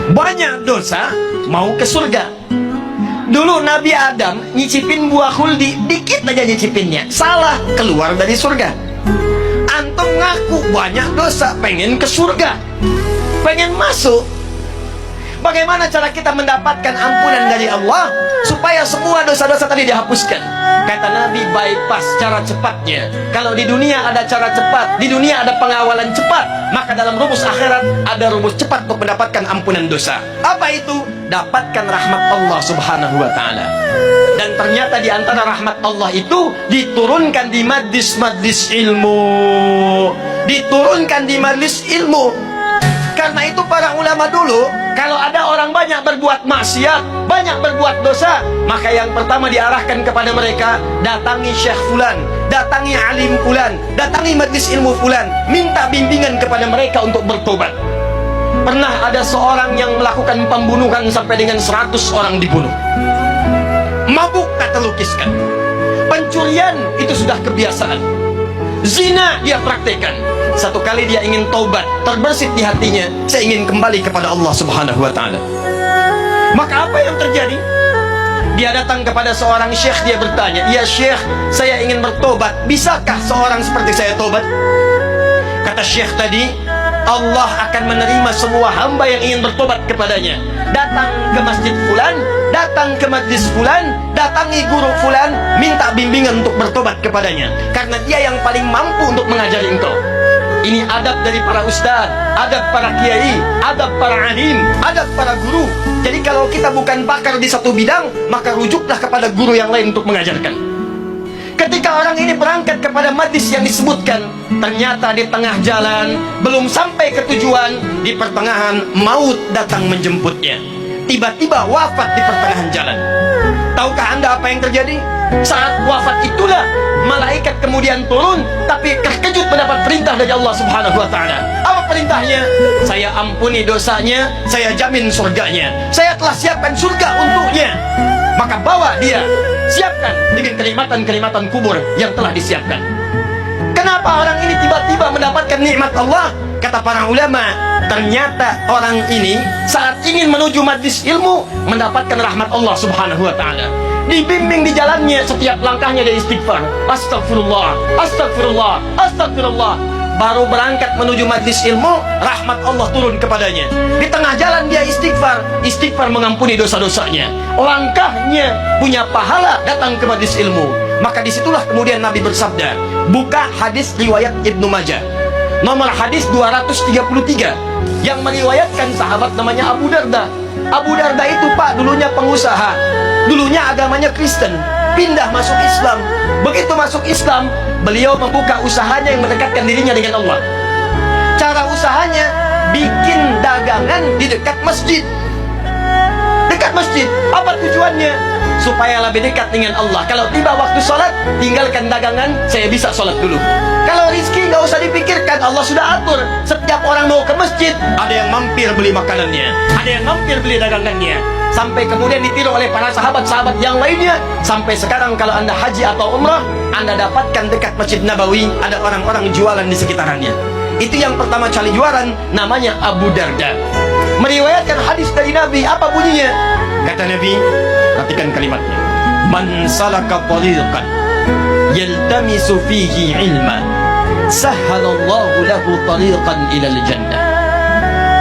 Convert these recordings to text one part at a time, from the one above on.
Banyak dosa mau ke surga. Dulu Nabi Adam nyicipin buah khuldi, dikit aja nyicipinnya, salah, keluar dari surga. Antum ngaku banyak dosa, pengen ke surga, pengen masuk. Bagaimana cara kita mendapatkan ampunan dari Allah supaya semua dosa-dosa tadi dihapuskan? Kata Nabi, bypass cara cepatnya. Kalau di dunia ada cara cepat, di dunia ada pengawalan cepat, maka dalam rumus akhirat ada rumus cepat untuk mendapatkan ampunan dosa. Apa itu? Dapatkan rahmat Allah subhanahu wa ta'ala. Dan ternyata di antara rahmat Allah itu diturunkan di majlis-majlis ilmu, diturunkan di majlis ilmu. Karena itu para ulama dulu, kalau ada orang banyak berbuat maksiat, banyak berbuat dosa, maka yang pertama diarahkan kepada mereka, datangi Syekh Fulan, datangi alim Fulan, datangi majlis ilmu Fulan, minta bimbingan kepada mereka untuk bertobat. Pernah ada seorang yang melakukan pembunuhan sampai dengan 100 orang dibunuh. Mabuk tak terlukiskan. Pencurian itu sudah kebiasaan. Zina dia praktekkan. Satu kali dia ingin taubat, terbersit di hatinya, saya ingin kembali kepada Allah subhanahu wa ta'ala. Maka apa yang terjadi? Dia datang kepada seorang syekh, dia bertanya, "Ya syekh, saya ingin bertobat, bisakah seorang seperti saya tobat?" Kata syekh tadi, Allah akan menerima semua hamba yang ingin bertobat kepadanya. Datang ke masjid fulan, datang ke majlis fulan, datangi guru fulan, minta bimbingan untuk bertobat kepadanya, karena dia yang paling mampu untuk mengajari engkau. Ini adab dari para ustadz, adab para kiai, adab para alim, adab para guru. Jadi kalau kita bukan pakar di satu bidang, maka rujuklah kepada guru yang lain untuk mengajarkan. Ketika orang ini berangkat kepada majlis yang disebutkan, ternyata di tengah jalan, belum sampai ke tujuan, di pertengahan maut datang menjemputnya. Tiba-tiba wafat di pertengahan jalan. Tahukah Anda apa yang terjadi? Saat wafat itulah malaikat kemudian turun, tapi terkejut mendapat perintah dari Allah subhanahu wa ta'ala. Apa perintahnya? Saya ampuni dosanya, saya jamin surganya, saya telah siapkan surga untuknya. Maka bawa dia, siapkan dengan kenikmatan-kenikmatan kubur yang telah disiapkan. Kenapa orang ini tiba-tiba mendapatkan nikmat Allah? Kata para ulama, ternyata orang ini saat ingin menuju majlis ilmu mendapatkan rahmat Allah subhanahu wa ta'ala. Dibimbing di jalannya, setiap langkahnya dia istighfar, astagfirullah, astagfirullah, astagfirullah. Baru berangkat menuju majlis ilmu, rahmat Allah turun kepadanya. Di tengah jalan dia istighfar, istighfar mengampuni dosa-dosanya. Langkahnya punya pahala datang ke majlis ilmu. Maka disitulah kemudian Nabi bersabda, buka hadis riwayat Ibnu Majah, nomor hadis 233, yang meriwayatkan sahabat namanya Abu Darda. Abu Darda itu Pak dulunya pengusaha, dulunya agamanya Kristen, pindah masuk Islam. Begitu masuk Islam, beliau membuka usahanya yang mendekatkan dirinya dengan Allah. Cara usahanya bikin dagangan di dekat masjid. Dekat masjid, apa tujuannya? Supaya lebih dekat dengan Allah. Kalau tiba waktu sholat, tinggalkan dagangan, saya bisa sholat dulu. Kalau rizki nggak usah dipikirkan, Allah sudah atur. Setiap orang mau ke masjid, ada yang mampir beli makanannya, ada yang mampir beli dagangannya. Sampai kemudian ditiru oleh para sahabat-sahabat yang lainnya. Sampai sekarang kalau Anda haji atau umrah, Anda dapatkan dekat Masjid Nabawi ada orang-orang jualan di sekitarannya. Itu yang pertama kali jualan, namanya Abu Darda. Meriwayatkan hadis dari Nabi, apa bunyinya? Kata Nabi, perhatikan kalimatnya, man salaka tariqan yaltamisu fihi ilman sahhalallahu lahu tariqan ilal jannah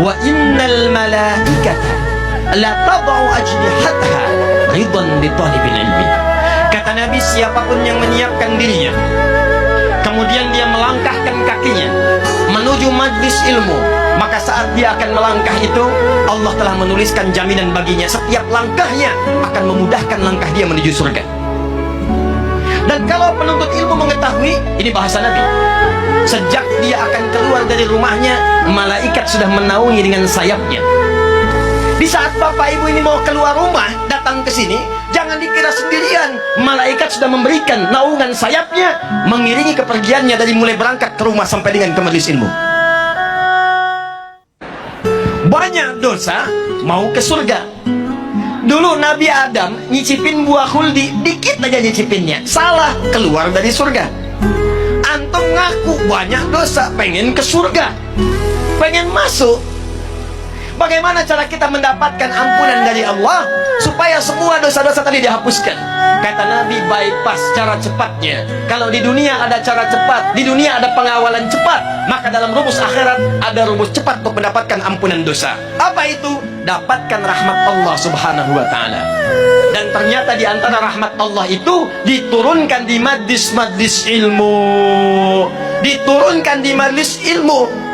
wa innal malaikata la tad'u ajnihatha ridan li talibil ilmi. Kata Nabi, siapapun yang menyiapkan dirinya, kemudian dia melangkahkan kakinya menuju majlis ilmu, maka saat dia akan melangkah itu, Allah telah menuliskan jaminan baginya. Setiap langkahnya akan memudahkan langkah dia menuju surga. Dan kalau penuntut ilmu mengetahui, ini bahasa Nabi, sejak dia akan keluar dari rumahnya, malaikat sudah menaungi dengan sayapnya. Di saat bapak ibu ini mau keluar rumah, datang ke sini, jangan dikira sendirian. Malaikat sudah memberikan naungan sayapnya, mengiringi kepergiannya dari mulai berangkat ke rumah sampai dengan ke majelis ilmu. Banyak dosa mau ke surga. Dulu Nabi Adam nyicipin buah khuldi, dikit aja nyicipinnya, salah, keluar dari surga. Antum ngaku banyak dosa, pengen ke surga, pengen masuk. Bagaimana cara kita mendapatkan ampunan dari Allah supaya semua dosa-dosa tadi dihapuskan? Kata Nabi, bypass cara cepatnya. Kalau di dunia ada cara cepat, di dunia ada pengawalan cepat, maka dalam rumus akhirat ada rumus cepat untuk mendapatkan ampunan dosa. Apa itu? Dapatkan rahmat Allah Subhanahu wa ta'ala. Dan ternyata di antara rahmat Allah itu diturunkan di majlis-majlis ilmu. Diturunkan di majlis ilmu.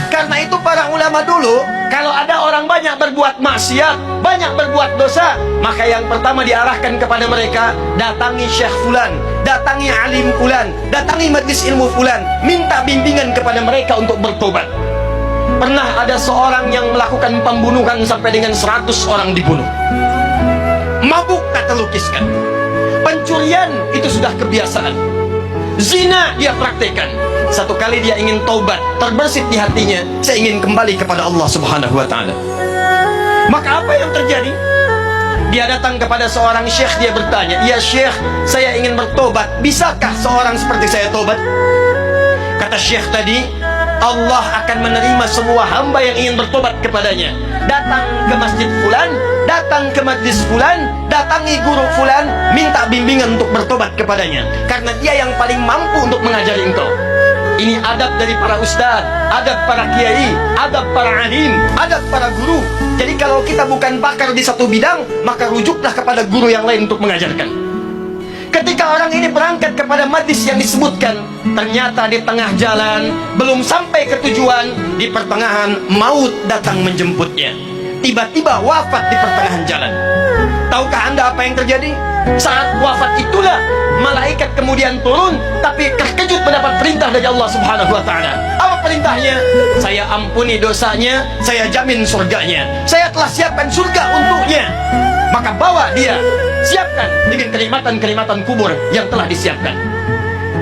Karena itu para ulama dulu, kalau ada orang banyak berbuat maksiat, banyak berbuat dosa, maka yang pertama diarahkan kepada mereka, datangi Syekh Fulan, datangi alim Fulan, datangi majlis ilmu Fulan, minta bimbingan kepada mereka untuk bertobat. Pernah ada seorang yang melakukan pembunuhan sampai dengan 100 orang dibunuh. Mabuk tak terlukiskan. Pencurian itu sudah kebiasaan. Zina dia praktekkan. Satu kali dia ingin taubat, terbersit di hatinya, saya ingin kembali kepada Allah Subhanahu wa ta'ala. Maka apa yang terjadi? Dia datang kepada seorang syekh, dia bertanya, "Ya syekh, saya ingin bertobat, bisakah seorang seperti saya tobat?" Kata syekh tadi, Allah akan menerima semua hamba yang ingin bertobat kepadanya. Datang ke masjid Fulan, datang ke majlis Fulan, datangi guru Fulan, minta bimbingan untuk bertobat kepadanya, karena dia yang paling mampu untuk mengajari engkau. Ini adab dari para ustadz, adab para kiai, adab para alim, adab para guru. Jadi kalau kita bukan pakar di satu bidang, maka rujuklah kepada guru yang lain untuk mengajarkan. Ketika orang ini berangkat kepada majlis yang disebutkan, ternyata di tengah jalan, belum sampai ke tujuan, di pertengahan maut datang menjemputnya. Tiba-tiba wafat di pertengahan jalan. Tahukah Anda apa yang terjadi? Saat wafat itulah malaikat kemudian turun, tapi terkejut mendapat perintah dari Allah Subhanahu wa ta'ala. Apa perintahnya? Saya ampuni dosanya, saya jamin surganya. Saya telah siapkan surga untuknya. Maka bawa dia, siapkan dengan kenikmatan-kenikmatan kubur yang telah disiapkan.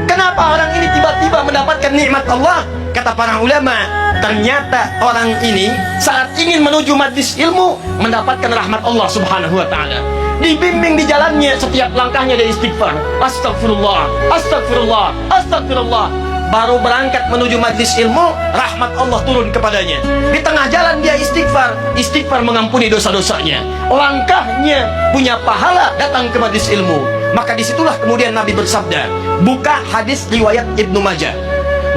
Kenapa orang ini tiba-tiba mendapatkan nikmat Allah? Kata para ulama, ternyata orang ini saat ingin menuju majlis ilmu mendapatkan rahmat Allah Subhanahu wa ta'ala. Dibimbing di jalannya, setiap langkahnya dia istighfar. Astagfirullah, astagfirullah, astagfirullah. Baru berangkat menuju majlis ilmu, rahmat Allah turun kepadanya. Di tengah jalan dia istighfar, istighfar mengampuni dosa-dosanya. Langkahnya punya pahala datang ke majlis ilmu. Maka disitulah kemudian Nabi bersabda, buka hadis riwayat Ibnu Majah,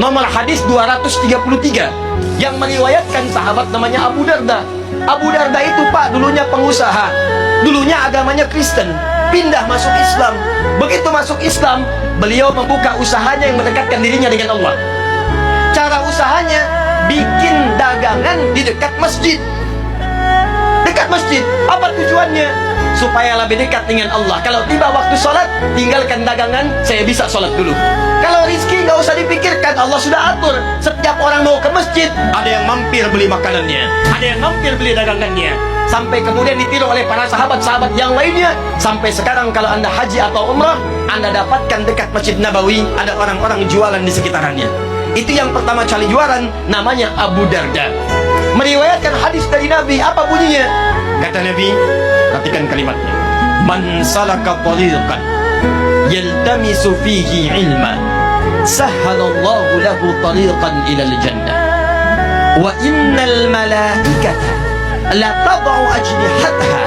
nomor hadis 233, yang meriwayatkan sahabat namanya Abu Darda. Abu Darda itu Pak dulunya pengusaha, dulunya agamanya Kristen, pindah masuk Islam. Begitu masuk Islam, beliau membuka usahanya yang mendekatkan dirinya dengan Allah. Cara usahanya bikin dagangan di dekat masjid. Dekat masjid, apa tujuannya? Supaya lebih dekat dengan Allah. Kalau tiba waktu sholat, tinggalkan dagangan, saya bisa sholat dulu. Kalau rizki nggak usah dipikirkan, Allah sudah atur. Setiap orang mau ke masjid, ada yang mampir beli makanannya, ada yang mampir beli dagangannya. Sampai kemudian ditiru oleh para sahabat-sahabat yang lainnya. Sampai sekarang kalau Anda haji atau umrah, Anda dapatkan dekat Masjid Nabawi ada orang-orang jualan di sekitarannya. Itu yang pertama kali jualan, namanya Abu Darda. Meriwayatkan hadis dari Nabi, apa bunyinya? Kata Nabi, perhatikan kalimatnya, man salaka tariqan yaltamisu fihi ilma sahhalallahu lahu tariqan ilal jannah wa innal malaikata la tad'u ajnihataha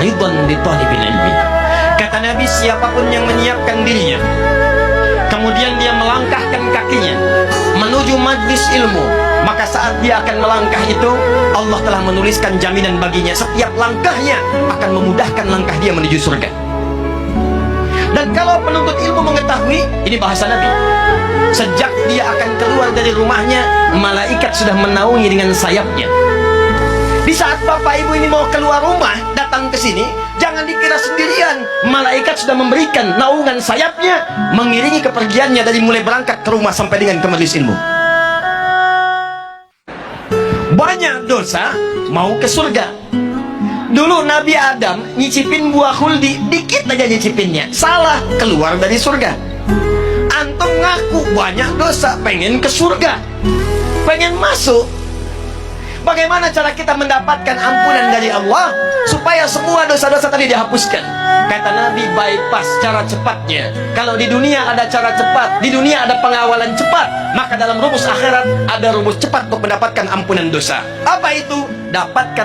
ridan li talibil ilmi. Kata Nabi, siapapun yang menyiapkan dirinya, kemudian dia melangkahkan kakinya menuju majlis ilmu, maka saat dia akan melangkah itu, Allah telah menuliskan jaminan baginya. Setiap langkahnya akan memudahkan langkah dia menuju surga. Dan kalau penuntut ilmu mengetahui, ini bahasa Nabi, sejak dia akan keluar dari rumahnya, malaikat sudah menaungi dengan sayapnya. Di saat bapak ibu ini mau keluar rumah, datang ke sini, jangan dikira sendirian. Malaikat sudah memberikan naungan sayapnya, mengiringi kepergiannya dari mulai berangkat ke rumah sampai dengan ke majelis ilmu. Banyak dosa, mau ke surga. Dulu Nabi Adam nyicipin buah khuldi, dikit aja nyicipinnya, salah, keluar dari surga. Antum ngaku banyak dosa, pengen ke surga, pengen masuk. Bagaimana cara kita mendapatkan ampunan dari Allah supaya semua dosa-dosa tadi dihapuskan? Kata Nabi, bypass cara cepatnya. Kalau di dunia ada cara cepat, di dunia ada pengawalan cepat, maka dalam rumus akhirat ada rumus cepat untuk mendapatkan ampunan dosa. Apa itu? Dapatkan